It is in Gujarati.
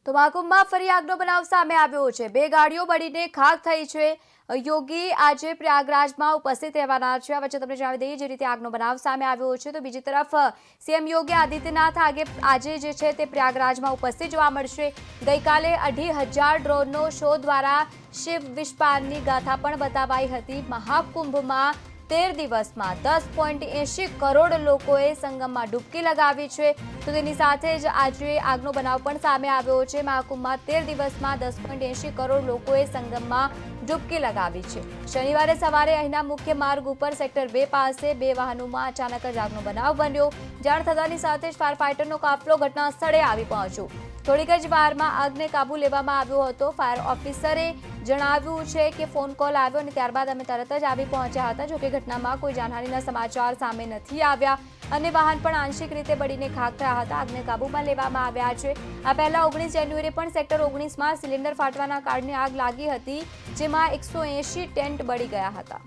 તો મહાકુંભમાં ફરી આગનો બનાવ સામે આવ્યો છે। બે ગાડીઓ બળીને ખાખ થઈ છે। યોગી આજે પ્રયાગરાજમાં ઉપસ્થિત રહેવાના છે। આ વચ્ચે તમને જણાવી દઈએ જે રીતે આગનો બનાવ સામે આવ્યો છે, તો બીજી તરફ સીએમ યોગી આદિત્યનાથ આજે જે છે તે પ્રયાગરાજમાં ઉપસ્થિત જોવા મળશે। ગઈકાલે 2,500 ડ્રોનનો શો દ્વારા શિવ વિષપાનની ગાથા પણ બતાવાઈ હતી। મહાકુંભમાં 13 દિવસમાં 10.80 કરોડ લોકોએ સંગમમાં ડૂબકી લગાવી છે। તો તેની સાથે જ આજે આગનો બનાવ પણ સામે આવ્યો છે। મહાકુંભમાં 13 દિવસમાં 10.80 કરોડ લોકોએ સંગમમાં ડૂબકી લગાવી છે। શનિવારે સવારે અહીંના મુખ્ય માર્ગ ઉપર સેક્ટર 2 પાસે બે વાહનોમાં અચાનક જ આગનો બનાવ બન્યો। જાણ થતાની સાથે જ ફાયર ફાઇટરનો કાફલો ઘટના સ્થળે આવી પહોંચ્યો। થોડીક જ વારમાં આગને કાબુ લેવામાં આવ્યો હતો। ફાયર ઓફિસરે જણાવ્યું છે કે ફોન કોલ આવ્યો અને ત્યારબાદ અમે તરત જ આવી પહોંચ્યા હતા। જોકે ઘટનામાં કોઈ જાનહાનિના સમાચાર સામે નથી આવ્યા અને વાહન પણ આંશિક રીતે બળીને ખાખ થયા હતા। આગને કાબૂમાં લેવામાં આવ્યા છે। આ પહેલા 19 જાન્યુઆરીએ પણ સેક્ટર 19માં સિલિન્ડર ફાટવાના કારણે આગ લાગી હતી, જેમાં 180 ટેન્ટ બળી ગયા હતા।